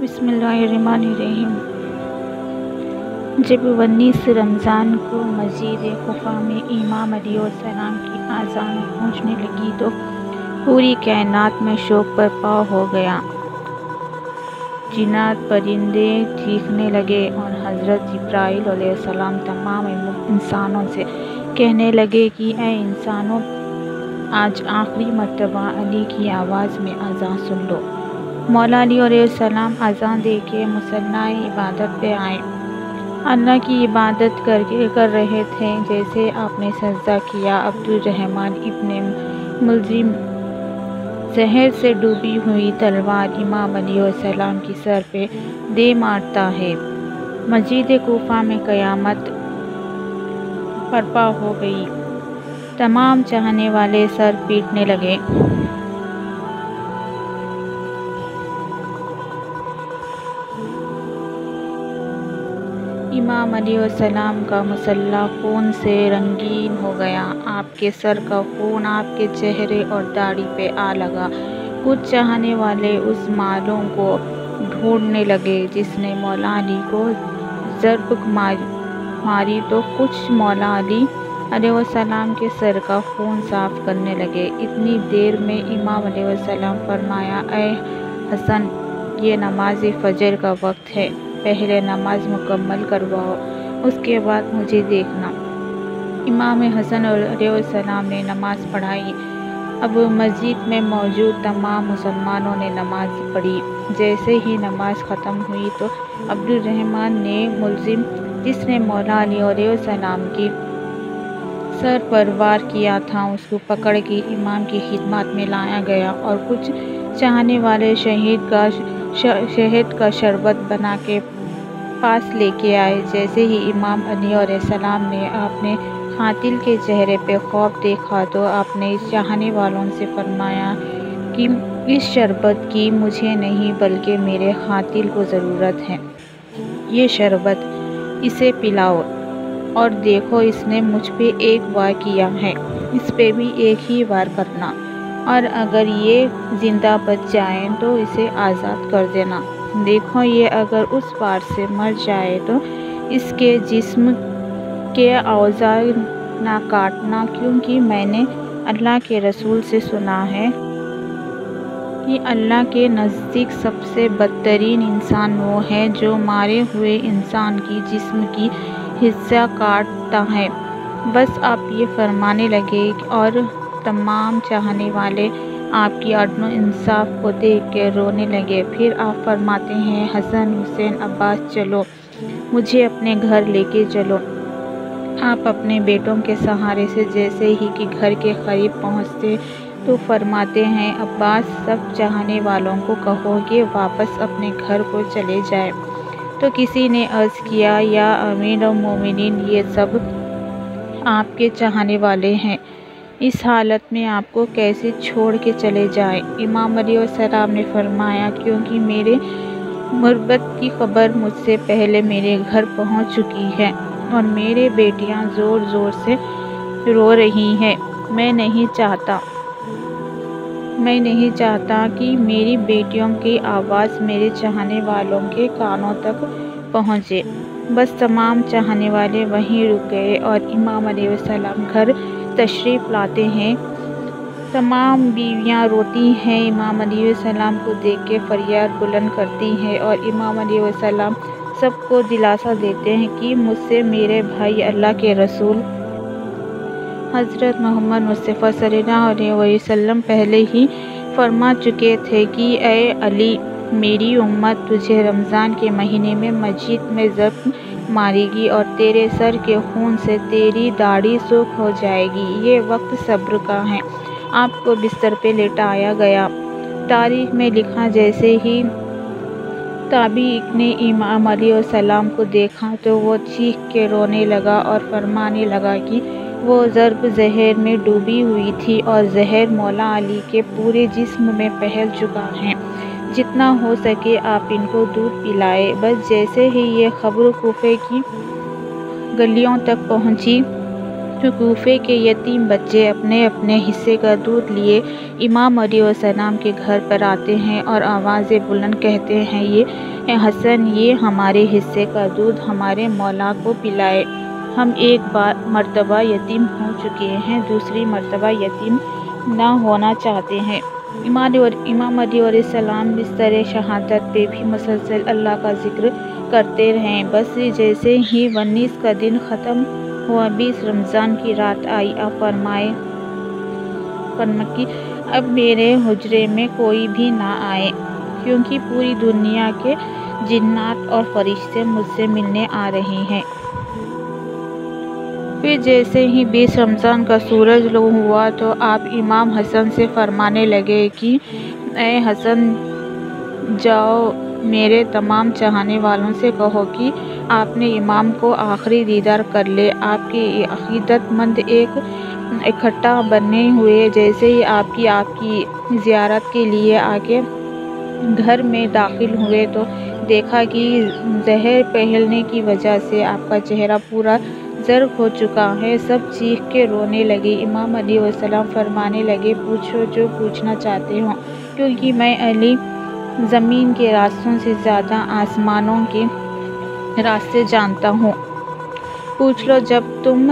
بسم اللہ الرحمن الرحیم۔ جب 19 رمضان کو مسجد کوفہ میں امام علیہ السلام کی اذان پہنچنے لگی تو پوری کائنات میں شوق برپا ہو گیا۔ جنات پرندے چیخنے لگے اور حضرت جبرائیل علیہ السلام تمام انسانوں سے کہنے لگے کہ اے انسانوں، آج آخری مرتبہ علی کی آواز میں اذان سن لو۔ مولا علی علیہ السلام اذان دے کے مصلی عبادت پہ آئے۔ اللہ کی عبادت کر رہے تھے۔ جیسے آپ نے سجدہ کیا، عبدالرحمن ابن ملجم زہر سے ڈوبی ہوئی تلوار امام علیہ السلام کی سر پہ دے مارتا ہے۔ مسجد کوفہ میں قیامت برپا ہو گئی۔ تمام چاہنے والے سر پیٹنے لگے۔ امام علیہ السلام کا مصلی خون سے رنگین ہو گیا۔ آپ کے سر کا خون آپ کے چہرے اور داڑھی پہ آ لگا۔ کچھ چاہنے والے اس معلوم کو ڈھونڈنے لگے جس نے مولا علی کو ضرب ماری تو کچھ مولا علی علیہ السلام کے سر کا خون صاف کرنے لگے۔ اتنی دیر میں امام علیہ السلام فرمایا، اے حسن، یہ نماز فجر کا وقت ہے، پہلے نماز مکمل کرواؤ، اس کے بعد مجھے دیکھنا۔ امام حسن علیہ السلام نے نماز پڑھائی۔ اب مسجد میں موجود تمام مسلمانوں نے نماز پڑھی۔ جیسے ہی نماز ختم ہوئی تو عبدالرحمن نے ملجم، جس نے مولا علی علیہ السلام کی سر پر وار کیا تھا، اس کو پکڑ کے امام کی خدمت میں لایا گیا اور کچھ چاہنے والے شہد کا شربت بنا کے پاس لے کے آئے۔ جیسے ہی امام علیہ علیہ السلام نے اپنے قاتل کے چہرے پہ خوف دیکھا تو آپ نے چاہنے والوں سے فرمایا کہ اس شربت کی مجھے نہیں بلکہ میرے قاتل کو ضرورت ہے۔ یہ شربت اسے پلاؤ اور دیکھو اس نے مجھ پہ ایک وار کیا ہے، اس پہ بھی ایک ہی وار کرنا، اور اگر یہ زندہ بچ جائے تو اسے آزاد کر دینا۔ دیکھو یہ اگر اس وار سے مر جائے تو اس کے جسم کے اعضاء نہ کاٹنا، کیونکہ میں نے اللہ کے رسول سے سنا ہے کہ اللہ کے نزدیک سب سے بدترین انسان وہ ہے جو مارے ہوئے انسان کی جسم کی حصہ کاٹتا ہے۔ بس آپ یہ فرمانے لگے اور تمام چاہنے والے آپ کی عدل و انصاف کو دیکھ کے رونے لگے۔ پھر آپ فرماتے ہیں، حسن، حسین، عباس، چلو، مجھے اپنے گھر لے کے چلو۔ آپ اپنے بیٹوں کے سہارے سے جیسے ہی کہ گھر کے قریب پہنچتے تو فرماتے ہیں، عباس، سب چاہنے والوں کو کہو کہ واپس اپنے گھر کو چلے جائیں۔ تو کسی نے عرض کیا، یا امیر المومنین، یہ سب آپ کے چاہنے والے ہیں، اس حالت میں آپ کو کیسے چھوڑ کے چلے جائیں؟ امام علیہ السلام نے فرمایا، کیونکہ میرے مربت کی خبر مجھ سے پہلے میرے گھر پہنچ چکی ہے اور میری بیٹیاں زور زور سے رو رہی ہیں۔ میں نہیں چاہتا کہ میری بیٹیوں کی آواز میرے چاہنے والوں کے کانوں تک پہنچے۔ بس تمام چاہنے والے وہیں رک گئے اور امام علیہ السلام گھر تشریف لاتے ہیں۔ تمام بیویاں روتی ہیں، امام علیہ السلام کو دیکھ کے فریاد بلند کرتی ہیں اور امام علیہ السلام سب کو دلاسا دیتے ہیں کہ مجھ سے میرے بھائی اللہ کے رسول حضرت محمد مصطفیٰ صلی اللہ علیہ وسلم پہلے ہی فرما چکے تھے کہ اے علی، میری امت تجھے رمضان کے مہینے میں مسجد میں ضرب مارے گی اور تیرے سر کے خون سے تیری داڑھی سرخ ہو جائے گی۔ یہ وقت صبر کا ہے۔ آپ کو بستر پہ لٹایا گیا۔ تاریخ میں لکھا، جیسے ہی تابعی نے امام علیہ السلام کو دیکھا تو وہ چیخ کے رونے لگا اور فرمانے لگا کہ وہ ضرب زہر میں ڈوبی ہوئی تھی اور زہر مولا علی کے پورے جسم میں پھیل چکا ہے، جتنا ہو سکے آپ ان کو دودھ پلائیں۔ بس جیسے ہی یہ خبر کوفے کی گلیوں تک پہنچی تو کوفے کے یتیم بچے اپنے اپنے حصے کا دودھ لیے امام علیہ السلام کے گھر پر آتے ہیں اور آواز بلند کہتے ہیں، یہ حسن، یہ ہمارے حصے کا دودھ ہمارے مولا کو پلائے۔ ہم ایک مرتبہ یتیم ہو چکے ہیں، دوسری مرتبہ یتیم نہ ہونا چاہتے ہیں۔ امام علیہ السلام بستر شہادت پہ بھی مسلسل اللہ کا ذکر کرتے رہے۔ بس جیسے ہی 19 کا دن ختم ہوا، 20 رمضان کی رات آئی، آپ فرمائے کہ اب میرے حجرے میں کوئی بھی نہ آئے، کیونکہ پوری دنیا کے جنات اور فرشتے مجھ سے ملنے آ رہے ہیں۔ پھر جیسے ہی 20 رمضان کا سورج طلوع ہوا تو آپ امام حسن سے فرمانے لگے کہ اے حسن، جاؤ میرے تمام چاہنے والوں سے کہو کہ آپ نے امام کو آخری دیدار کر لے۔ آپ کے عقیدت مند ایک اکٹھا بنے ہوئے جیسے ہی آپ کی زیارت کے لیے آکے گھر میں داخل ہوئے تو دیکھا کہ زہر پھیلنے کی وجہ سے آپ کا چہرہ پورا زرد ہو چکا ہے۔ سب چیخ کے رونے لگے۔ امام علیہ السلام فرمانے لگے، پوچھو جو پوچھنا چاہتے ہو، کیونکہ میں علی زمین کے راستوں سے زیادہ آسمانوں کے راستے جانتا ہوں۔ پوچھ لو، جب تم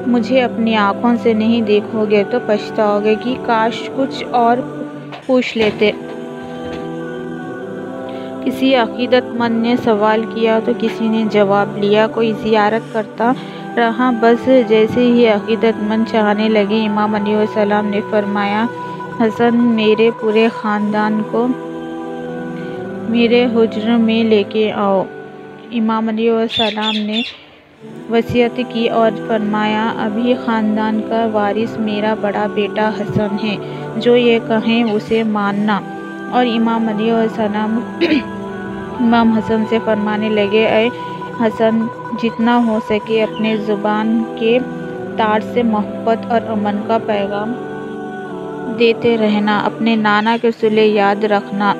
مجھے اپنی آنکھوں سے نہیں دیکھو گے تو پچھتاؤ گے کہ کاش کچھ اور پوچھ لیتے۔ کسی عقیدت مند نے سوال کیا تو کسی نے جواب لیا، کوئی زیارت کرتا رہا۔ بس جیسے ہی عقیدت مند چاہنے لگے، امام علیہ السلام نے فرمایا، حسن، میرے پورے خاندان کو میرے حجرے میں لے کے آؤ۔ امام علیہ السلام نے وصیت کی اور فرمایا، ابھی خاندان کا وارث میرا بڑا بیٹا حسن ہے، جو یہ کہیں اسے ماننا۔ اور امام علیہ السلام امام حسن سے فرمانے لگے، اے حسن، جتنا ہو سکے اپنے زبان کے تار سے محبت اور امن کا پیغام دیتے رہنا، اپنے نانا کے صلح یاد رکھنا،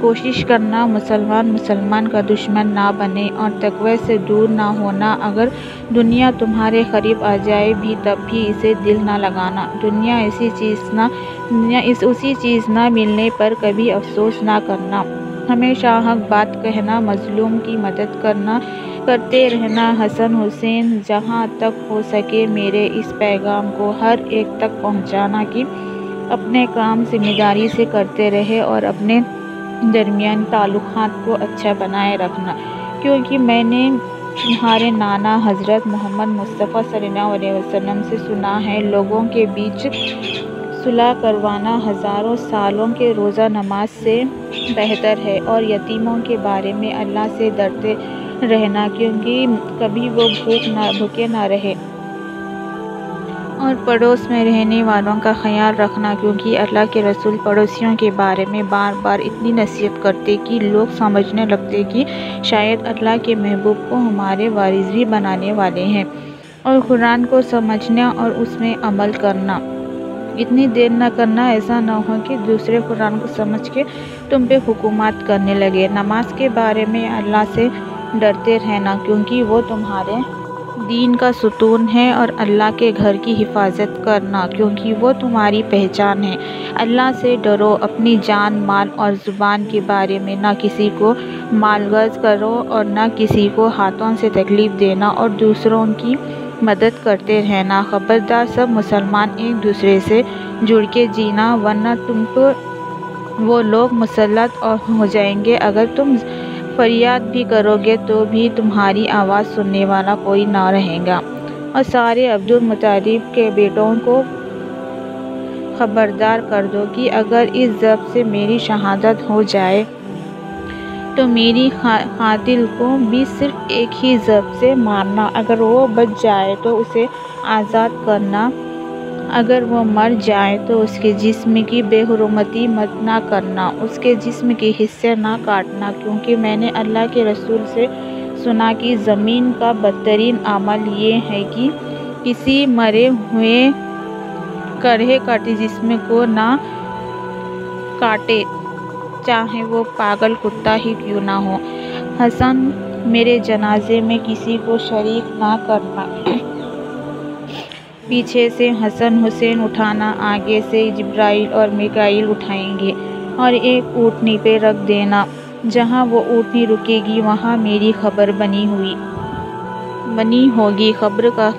کوشش کرنا مسلمان کا دشمن نہ بنے، اور تقوی سے دور نہ ہونا۔ اگر دنیا تمہارے قریب آ جائے بھی تب بھی اسے دل نہ لگانا۔ دنیا اسی چیز نہ ملنے پر کبھی افسوس نہ کرنا۔ ہمیشہ حق بات کہنا، مظلوم کی مدد کرتے رہنا۔ حسن حسین، جہاں تک ہو سکے میرے اس پیغام کو ہر ایک تک پہنچانا کہ اپنے کام ذمہ داری سے کرتے رہے اور اپنے درمیان تعلقات کو اچھا بنائے رکھنا، کیونکہ میں نے تمہارے نانا حضرت محمد مصطفیٰ صلی اللہ علیہ وسلم سے سنا ہے، لوگوں کے بیچ صلح کروانا ہزاروں سالوں کے روزہ نماز سے بہتر ہے، اور یتیموں کے بارے میں اللہ سے ڈرتے رہنا، کیونکہ کبھی وہ بھوکے نہ رہے۔ اور پڑوس میں رہنے والوں کا خیال رکھنا، کیونکہ اللہ کے رسول پڑوسیوں کے بارے میں بار بار اتنی نصیحت کرتے کہ لوگ سمجھنے لگتے کہ شاید اللہ کے محبوب کو ہمارے وارث بھی بنانے والے ہیں۔ اور قرآن کو سمجھنا اور اس میں عمل کرنا، اتنی دیر نہ کرنا، ایسا نہ ہو کہ دوسرے قرآن کو سمجھ کے تم پہ حکومت کرنے لگے۔ نماز کے بارے میں اللہ سے ڈرتے رہنا، کیونکہ وہ تمہارے دین کا ستون ہے، اور اللہ کے گھر کی حفاظت کرنا، کیونکہ وہ تمہاری پہچان ہے۔ اللہ سے ڈرو، اپنی جان، مال اور زبان کے بارے میں نہ کسی کو ملغلط کرو اور نہ کسی کو ہاتھوں سے تکلیف دینا، اور دوسروں کی مدد کرتے رہنا۔ خبردار، سب مسلمان ایک دوسرے سے جڑ کے جینا، ورنہ تم پر وہ لوگ مسلط ہو جائیں گے۔ اگر تم فریاد بھی کرو گے تو بھی تمہاری آواز سننے والا کوئی نہ رہے گا۔ اور سارے عبد المطلب کے بیٹوں کو خبردار کر دو کہ اگر اس ضرب سے میری شہادت ہو جائے تو میری قاتل کو بھی صرف ایک ہی ضرب سے مارنا، اگر وہ بچ جائے تو اسے آزاد کرنا، اگر وہ مر جائے تو اس کے جسم کی بے حرمتی نہ کرنا، اس کے جسم کے حصے نہ کاٹنا، کیونکہ میں نے اللہ کے رسول سے سنا کہ زمین کا بدترین عمل یہ ہے کہ کسی مرے ہوئے کڑھے کٹے جسم کو نہ کاٹے، چاہے وہ پاگل کتا ہی کیوں نہ ہو۔ حسن، میرے جنازے میں کسی کو شریک نہ کرنا۔ پیچھے سے حسن حسین اٹھانا، آگے سے جبرائیل اور میکائیل اٹھائیں گے، اور ایک اونٹنی پہ رکھ دینا، جہاں وہ اونٹنی رکے گی وہاں میری قبر بنی ہوگی۔ قبر کا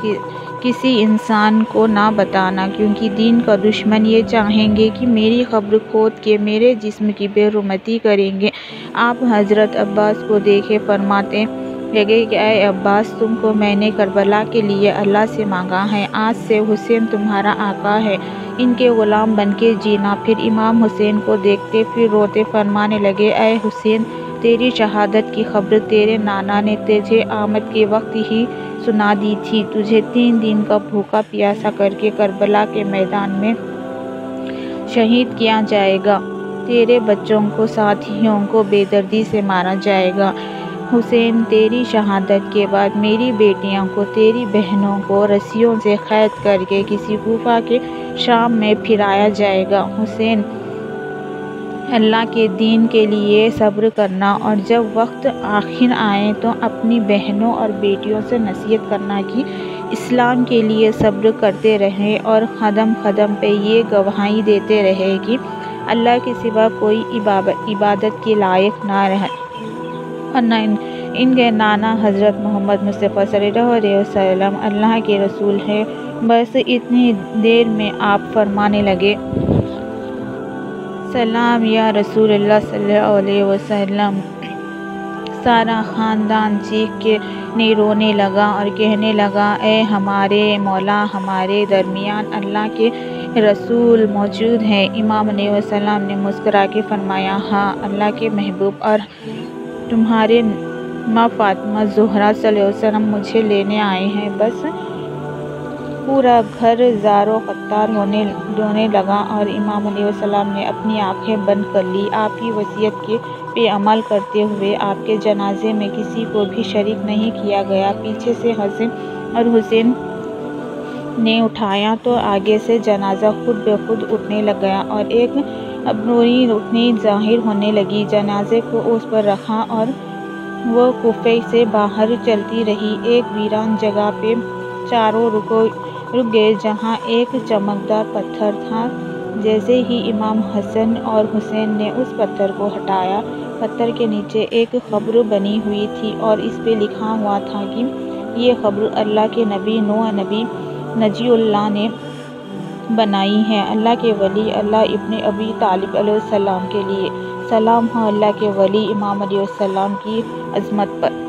کسی انسان کو نہ بتانا، کیونکہ دین کا دشمن یہ چاہیں گے کہ میری قبر کھود کے میرے جسم کی بے حرمتی کریں گے۔ آپ حضرت عباس کو دیکھے فرمانے لگے کہ اے عباس، تم کو میں نے کربلا کے لیے اللہ سے مانگا ہے، آج سے حسین تمہارا آقا ہے، ان کے غلام بن کے جینا۔ پھر امام حسین کو دیکھتے پھر روتے فرمانے لگے، اے حسین، تیری شہادت کی خبر تیرے نانا نے تجھے آمد کے وقت ہی سنا دی تھی، تجھے 3 دن کا بھوکا پیاسا کر کے کربلا کے میدان میں شہید کیا جائے گا، تیرے بچوں کو ساتھیوں کو بے دردی سے مارا جائے گا۔ حسین، تیری شہادت کے بعد میری بیٹیوں کو، تیری بہنوں کو رسیوں سے قید کر کے کسی کوفہ کے شام میں پھرایا جائے گا۔ حسین، اللہ کے دین کے لیے صبر کرنا، اور جب وقت آخر آئے تو اپنی بہنوں اور بیٹیوں سے نصیحت کرنا کہ اسلام کے لیے صبر کرتے رہیں، اور قدم قدم پہ یہ گواہی دیتے رہیں کہ اللہ کے سوا کوئی عبادت کے لائق نہ ہے اور نہ ان کے نانا حضرت محمد مصطفیٰ صلی اللہ علیہ وسلم اللہ کے رسول ہیں۔ بس اتنی دیر میں آپ فرمانے لگے، سلام یا رسول اللہ صلی اللہ علیہ وسلم۔ سارا خاندان چیخ کے رونے لگا اور کہنے لگا، اے ہمارے مولا، ہمارے درمیان اللہ کے رسول موجود ہیں۔ امام علیہ السلام نے مسکرا کے فرمایا، ہاں، اللہ کے محبوب اور تمہارے ماں فاطمہ زہرا صلی اللہ علیہ وسلم مجھے لینے آئے ہیں۔ بس پورا گھر زار و قطار رونے لگا، اور امام علیہ السلام نے اپنی آنکھیں بند کر لی۔ آپ کی وصیت پہ عمل کرتے ہوئے آپ کے جنازے میں کسی کو بھی شریک نہیں کیا گیا۔ پیچھے سے حسن اور حسین نے اٹھایا تو آگے سے جنازہ خود بخود اٹھنے لگ گیا، اور ایک عبوری روشنی ظاہر ہونے لگی۔ جنازے کو اس پر رکھا اور وہ کوفے سے باہر چلتی رہی۔ ایک ویران جگہ پہ چاروں رک گئے، جہاں ایک چمکدار پتھر تھا۔ جیسے ہی امام حسن اور حسین نے اس پتھر کو ہٹایا، پتھر کے نیچے ایک قبر بنی ہوئی تھی، اور اس پہ لکھا ہوا تھا کہ یہ قبر اللہ کے نبی نوح نبی نجی اللہ نے بنائی ہے، اللہ کے ولی اللہ ابن ابی طالب علیہ السلام کے لیے۔ سلام ہو اللہ کے ولی امام علیہ السلام کی عظمت پر۔